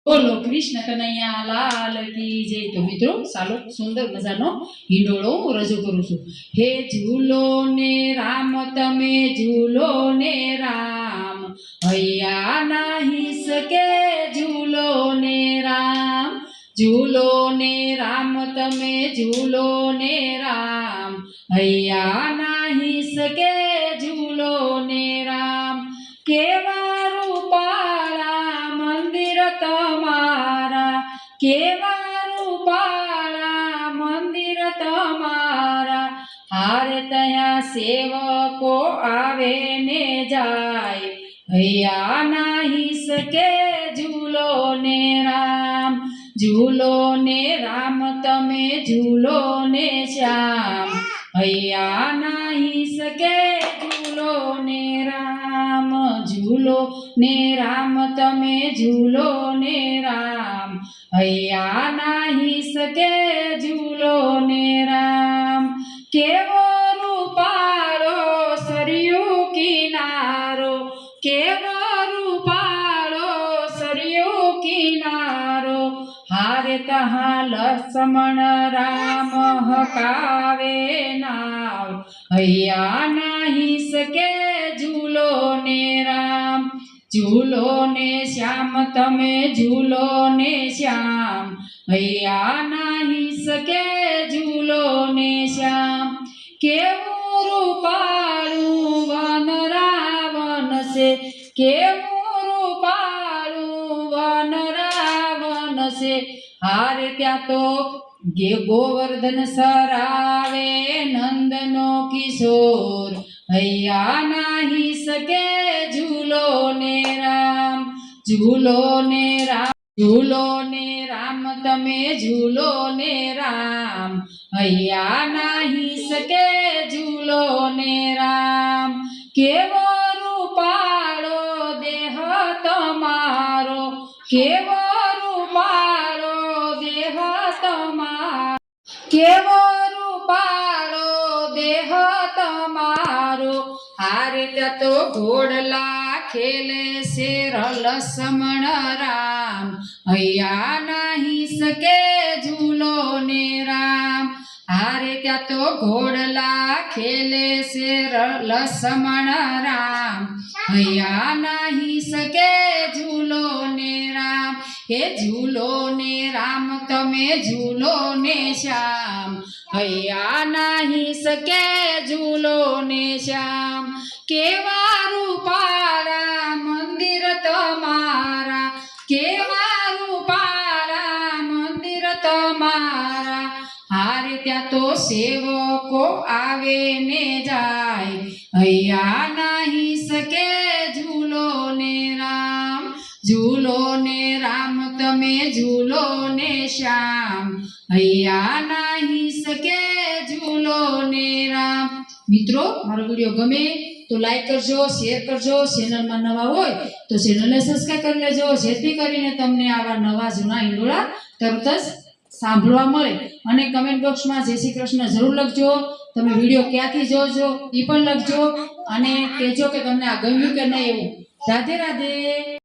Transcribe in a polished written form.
બોલો કૃષ્ણ કનૈયા લાલ કી જય। તો મિત્રો ચાલો સુંદર મજાનો હિંડોળો હું રજૂ કરું છું। હે ઝૂલો ને રામ તમે ઝૂલો ને રામ, હૈયા નાહી શકે ઝૂલો ને રામ। ઝૂલો ને રામ તમે ઝૂલો ને રામ, હૈયા નાહી શકે ઝૂલો ને રામ। કેવા રૂપાળા મંદિર તમારા, કેવા રૂપાળા મંદિર તમારા, હારે ત્યાં સેવકો આવે ને જાય, હૈયા નાહી શકે ઝૂલો ને રામ। ઝૂલો ને રામ તમે ઝૂલો ને શ્યામ, હૈયા નાહી શકે ઝૂલો ને રામ। ઝૂલો ને રામ તમે ઝૂલો ને રામ, હૈયા નાહી શકે ઝૂલો ને રામ। કેવો રૂપાળો સરયુ કિનારો, કેવો રૂપાળો સરયુ કિનારો, હારે તહા લક્ષ્મણ રામ હકાવે નાવ, હૈયા નાહી શકે ઝૂલો ને રામ। ઝૂલો ને શ્યામ તમે ઝૂલો ને શ્યામ, હૈયા નાહી શકે ઝૂલો ને શ્યામ। કેવું રૂપાળું વન રાવણ છે, કેવું રૂપાળું વન રાવણ છે, હારે ત્યાં તો ગોવર્ધન સરાવે નંદનો કિશોર, હૈયા નાહી શકે ઝૂલો ને રામ। ઝૂલો ને રામ, ઝૂલો ને રામ તમે ઝૂલો ને રામ, હૈયા નાહી શકે ઝૂલો ને રામ। કેવો રૂપાળો દેહ તમારો, કેવો રૂપાળો દેહ તમારો, કેવો રૂપાળો દેહ તમારો, હારે ત્યાં તો ઘોડલા ખેલે છે લક્ષ્મણ રામ, હૈયા નાહી શકે ઝૂલો ને રામ। હારે ત્યાં તો ઘોડલા ખેલે છે લક્ષ્મણ રામ, હૈયા નાહી શકે ઝૂલો ને રામ। હે ઝૂલો ને રામ તમે ઝૂલો ને શ્યામ, હૈયા નાહી શકે ઝૂલો ને શ્યામ। કેવા રૂપાળા મંદિર તમારા, કેવા રૂપાળા મંદિર તમારા, હારે ત્યાં તો સેવકો આવે ને જાય, હૈયા નાહી શકે ઝૂલો ને રામ। ઝૂલો ને રામ તમે ઝૂલો ને શ્યામ, હૈયા નાહી શકે ઝૂલો ને રામ। મિત્રો મારો વિડીયો ગમે તો લાઈક કરજો, શેર કરજો, ચેનલમાં નવા હોય તો ચેનલને સબસ્ક્રાઇબ કરી લેજો, જેથી કરીને તમને આવા નવા જૂના હિંડોળા તરત જ સાંભળવા મળે। અને કમેન્ટ બોક્સમાં જય શ્રી કૃષ્ણ જરૂર લખજો। તમે વિડીયો ક્યાંથી જોજો એ પણ લખજો, અને કહેજો કે તમને આ ગમ્યું કે નહીં એવું। રાધે રાધે।